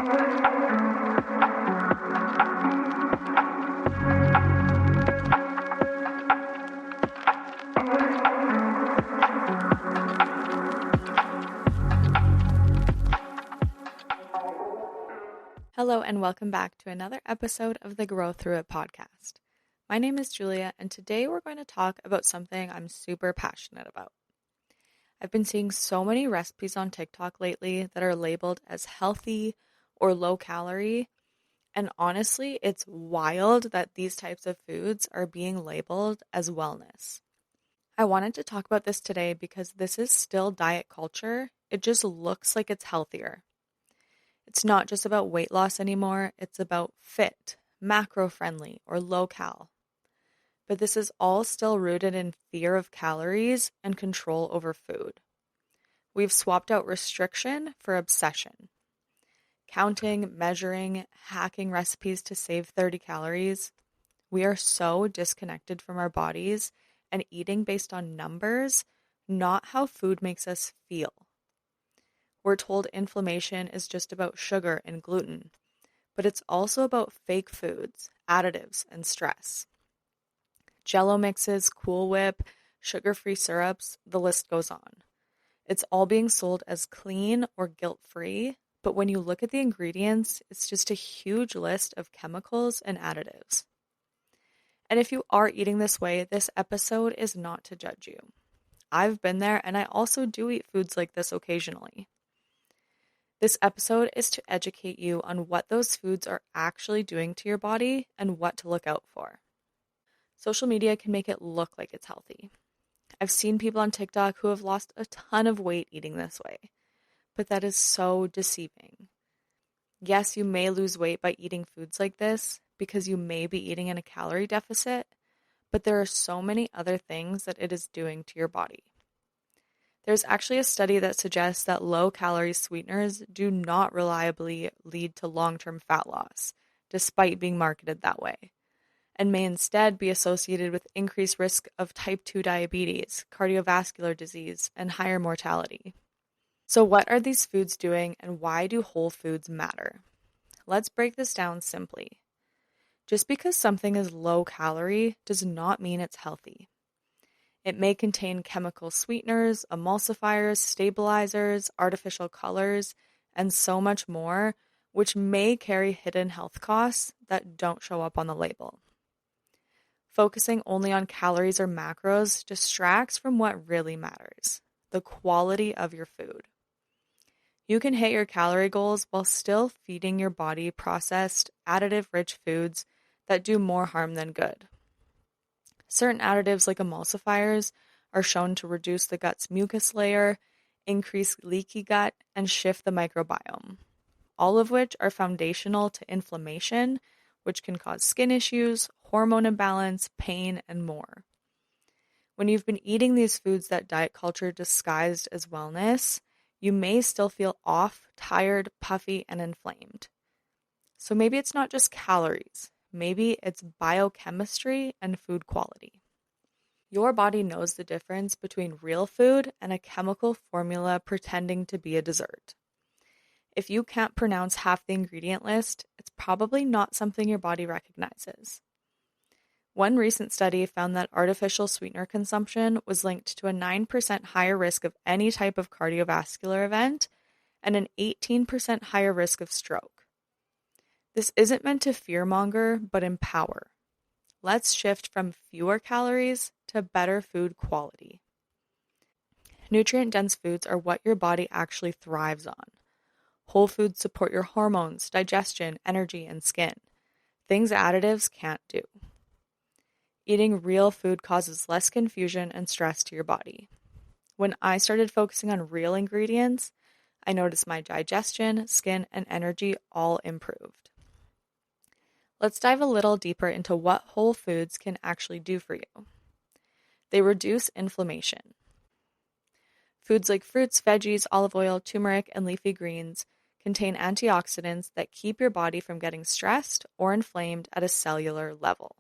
Hello and welcome back to another episode of the Grow Through It podcast. My name is Julia and today we're going to talk about something I'm super passionate about. I've been seeing so many recipes on TikTok lately that are labeled as healthy or low calorie, and honestly, it's wild that these types of foods are being labeled as wellness. I wanted to talk about this today because this is still diet culture. It just looks like it's healthier. It's not just about weight loss anymore, it's about fit, macro-friendly, or low-cal. But this is all still rooted in fear of calories and control over food. We've swapped out restriction for obsession. Counting, measuring, hacking recipes to save 30 calories. We are so disconnected from our bodies and eating based on numbers, not how food makes us feel. We're told inflammation is just about sugar and gluten, but it's also about fake foods, additives, and stress. Jell-O mixes, Cool Whip, sugar-free syrups, the list goes on. It's all being sold as clean or guilt-free, but when you look at the ingredients, it's just a huge list of chemicals and additives. And if you are eating this way, this episode is not to judge you. I've been there, and I also do eat foods like this occasionally. This episode is to educate you on what those foods are actually doing to your body and what to look out for. Social media can make it look like it's healthy. I've seen people on TikTok who have lost a ton of weight eating this way, but that is so deceiving. Yes, you may lose weight by eating foods like this because you may be eating in a calorie deficit, but there are so many other things that it is doing to your body. There's actually a study that suggests that low-calorie sweeteners do not reliably lead to long-term fat loss, despite being marketed that way, and may instead be associated with increased risk of type 2 diabetes, cardiovascular disease, and higher mortality. So what are these foods doing, and why do whole foods matter? Let's break this down simply. Just because something is low-calorie does not mean it's healthy. It may contain chemical sweeteners, emulsifiers, stabilizers, artificial colors, and so much more, which may carry hidden health costs that don't show up on the label. Focusing only on calories or macros distracts from what really matters, the quality of your food. You can hit your calorie goals while still feeding your body processed, additive-rich foods that do more harm than good. Certain additives like emulsifiers are shown to reduce the gut's mucus layer, increase leaky gut, and shift the microbiome, all of which are foundational to inflammation, which can cause skin issues, hormone imbalance, pain, and more. When you've been eating these foods that diet culture disguised as wellness, you may still feel off, tired, puffy, and inflamed. So maybe it's not just calories. Maybe it's biochemistry and food quality. Your body knows the difference between real food and a chemical formula pretending to be a dessert. If you can't pronounce half the ingredient list, it's probably not something your body recognizes. One recent study found that artificial sweetener consumption was linked to a 9% higher risk of any type of cardiovascular event and an 18% higher risk of stroke. This isn't meant to fearmonger, but empower. Let's shift from fewer calories to better food quality. Nutrient-dense foods are what your body actually thrives on. Whole foods support your hormones, digestion, energy, and skin. Things additives can't do. Eating real food causes less confusion and stress to your body. When I started focusing on real ingredients, I noticed my digestion, skin, and energy all improved. Let's dive a little deeper into what whole foods can actually do for you. They reduce inflammation. Foods like fruits, veggies, olive oil, turmeric, and leafy greens contain antioxidants that keep your body from getting stressed or inflamed at a cellular level.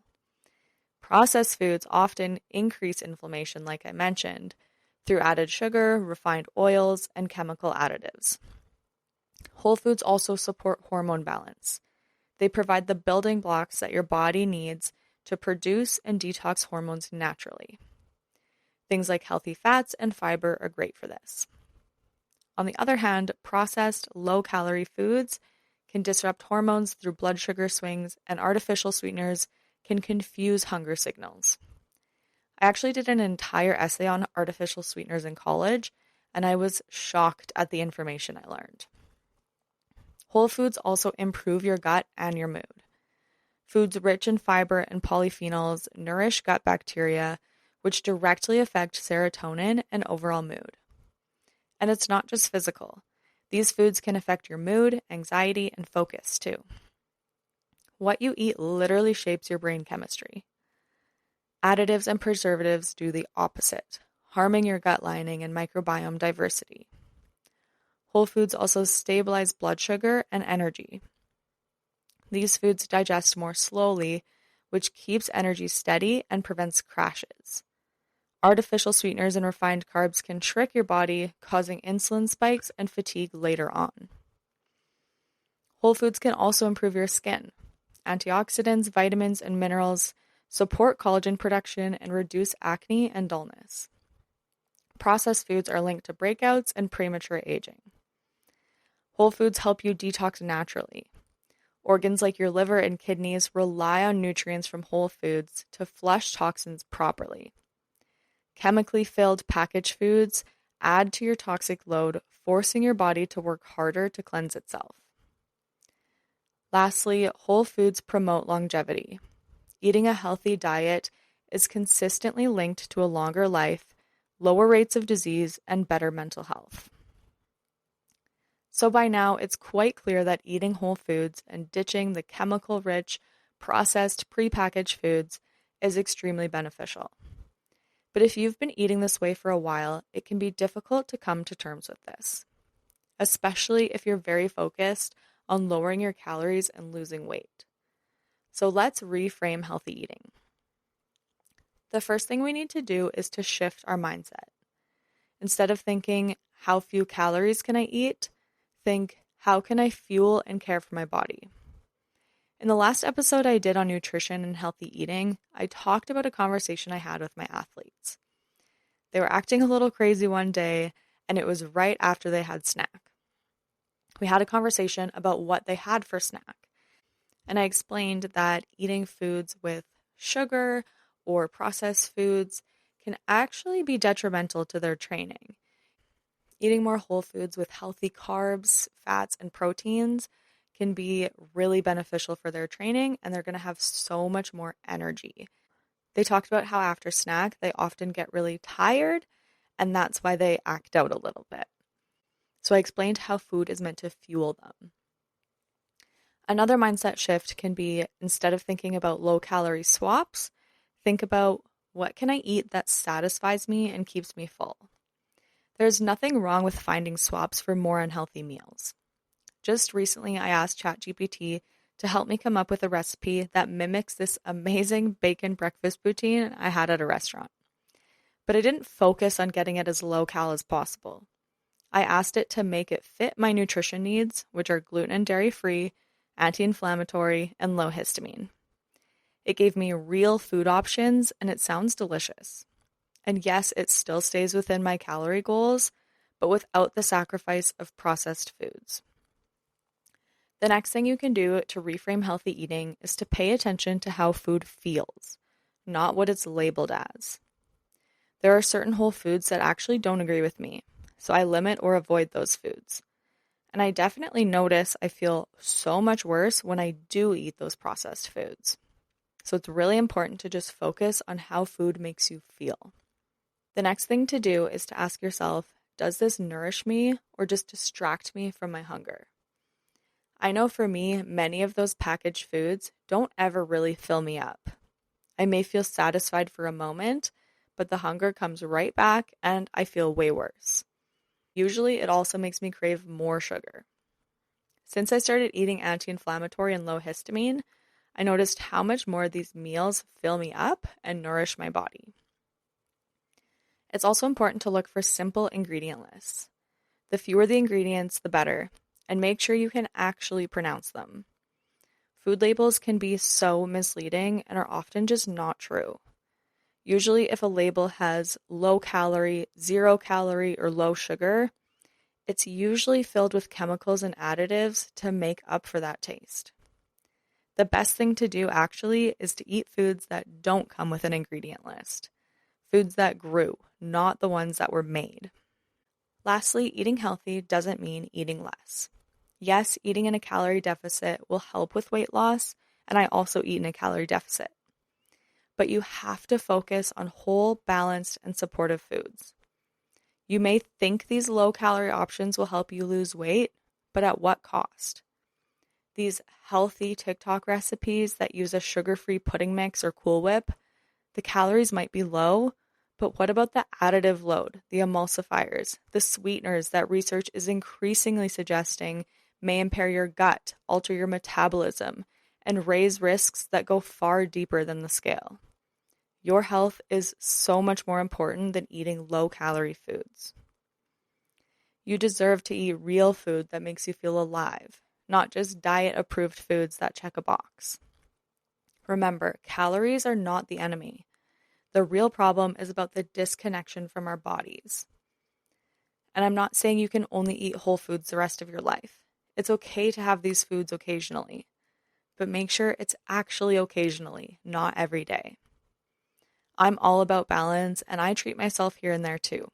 Processed foods often increase inflammation, like I mentioned, through added sugar, refined oils, and chemical additives. Whole foods also support hormone balance. They provide the building blocks that your body needs to produce and detox hormones naturally. Things like healthy fats and fiber are great for this. On the other hand, processed, low-calorie foods can disrupt hormones through blood sugar swings, and artificial sweeteners can confuse hunger signals. I actually did an entire essay on artificial sweeteners in college, and I was shocked at the information I learned. Whole foods also improve your gut and your mood. Foods rich in fiber and polyphenols nourish gut bacteria, which directly affect serotonin and overall mood. And it's not just physical. These foods can affect your mood, anxiety, and focus too. What you eat literally shapes your brain chemistry. Additives and preservatives do the opposite, harming your gut lining and microbiome diversity. Whole foods also stabilize blood sugar and energy. These foods digest more slowly, which keeps energy steady and prevents crashes. Artificial sweeteners and refined carbs can trick your body, causing insulin spikes and fatigue later on. Whole foods can also improve your skin. Antioxidants, vitamins, and minerals support collagen production and reduce acne and dullness. Processed foods are linked to breakouts and premature aging. Whole foods help you detox naturally. Organs like your liver and kidneys rely on nutrients from whole foods to flush toxins properly. Chemically filled packaged foods add to your toxic load, forcing your body to work harder to cleanse itself. Lastly, whole foods promote longevity. Eating a healthy diet is consistently linked to a longer life, lower rates of disease, and better mental health. So by now, it's quite clear that eating whole foods and ditching the chemical-rich, processed, prepackaged foods is extremely beneficial. But if you've been eating this way for a while, it can be difficult to come to terms with this, especially if you're very focused on lowering your calories and losing weight. So let's reframe healthy eating. The first thing we need to do is to shift our mindset. Instead of thinking, how few calories can I eat? Think, how can I fuel and care for my body? In the last episode I did on nutrition and healthy eating, I talked about a conversation I had with my athletes. They were acting a little crazy one day, and it was right after they had snack. We had a conversation about what they had for snack, and I explained that eating foods with sugar or processed foods can actually be detrimental to their training. Eating more whole foods with healthy carbs, fats, and proteins can be really beneficial for their training, and they're going to have so much more energy. They talked about how after snack, they often get really tired, and that's why they act out a little bit. So I explained how food is meant to fuel them. Another mindset shift can be, instead of thinking about low-calorie swaps, think about, what can I eat that satisfies me and keeps me full? There's nothing wrong with finding swaps for more unhealthy meals. Just recently, I asked ChatGPT to help me come up with a recipe that mimics this amazing bacon breakfast poutine I had at a restaurant. But I didn't focus on getting it as low-cal as possible. I asked it to make it fit my nutrition needs, which are gluten and dairy-free, anti-inflammatory, and low histamine. It gave me real food options, and it sounds delicious. And yes, it still stays within my calorie goals, but without the sacrifice of processed foods. The next thing you can do to reframe healthy eating is to pay attention to how food feels, not what it's labeled as. There are certain whole foods that actually don't agree with me, so I limit or avoid those foods. And I definitely notice I feel so much worse when I do eat those processed foods. So it's really important to just focus on how food makes you feel. The next thing to do is to ask yourself, does this nourish me or just distract me from my hunger? I know for me, many of those packaged foods don't ever really fill me up. I may feel satisfied for a moment, but the hunger comes right back and I feel way worse. Usually, it also makes me crave more sugar. Since I started eating anti-inflammatory and low histamine, I noticed how much more these meals fill me up and nourish my body. It's also important to look for simple ingredient lists. The fewer the ingredients, the better. and make sure you can actually pronounce them. Food labels can be so misleading and are often just not true. Usually, if a label has low calorie, 0 calorie, or low sugar, it's usually filled with chemicals and additives to make up for that taste. The best thing to do actually is to eat foods that don't come with an ingredient list. Foods that grew, not the ones that were made. Lastly, eating healthy doesn't mean eating less. Yes, eating in a calorie deficit will help with weight loss, and I also eat in a calorie deficit. But you have to focus on whole, balanced, and supportive foods. You may think these low-calorie options will help you lose weight, but at what cost? These healthy TikTok recipes that use a sugar-free pudding mix or Cool Whip, the calories might be low, but what about the additive load, the emulsifiers, the sweeteners that research is increasingly suggesting may impair your gut, alter your metabolism, and raise risks that go far deeper than the scale? Your health is so much more important than eating low-calorie foods. You deserve to eat real food that makes you feel alive, not just diet-approved foods that check a box. Remember, calories are not the enemy. The real problem is about the disconnection from our bodies. And I'm not saying you can only eat whole foods the rest of your life. It's okay to have these foods occasionally, but make sure it's actually occasionally, not every day. I'm all about balance, and I treat myself here and there too.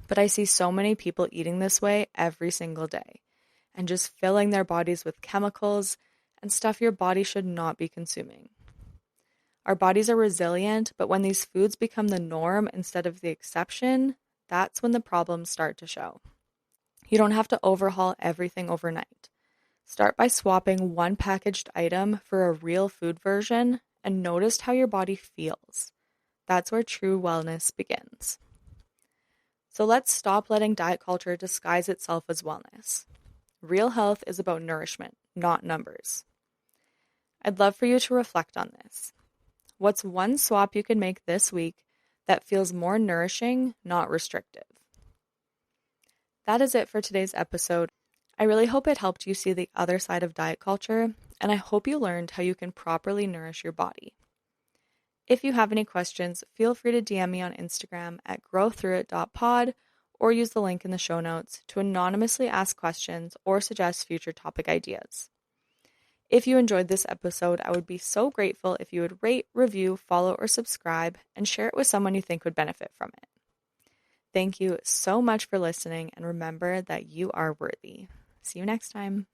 But I see so many people eating this way every single day, and just filling their bodies with chemicals and stuff your body should not be consuming. Our bodies are resilient, but when these foods become the norm instead of the exception, that's when the problems start to show. You don't have to overhaul everything overnight. Start by swapping one packaged item for a real food version and notice how your body feels. That's where true wellness begins. So let's stop letting diet culture disguise itself as wellness. Real health is about nourishment, not numbers. I'd love for you to reflect on this. What's one swap you can make this week that feels more nourishing, not restrictive? That is it for today's episode. I really hope it helped you see the other side of diet culture, and I hope you learned how you can properly nourish your body. If you have any questions, feel free to DM me on Instagram at growthroughit.pod or use the link in the show notes to anonymously ask questions or suggest future topic ideas. If you enjoyed this episode, I would be so grateful if you would rate, review, follow, or subscribe, and share it with someone you think would benefit from it. Thank you so much for listening, and remember that you are worthy. See you next time.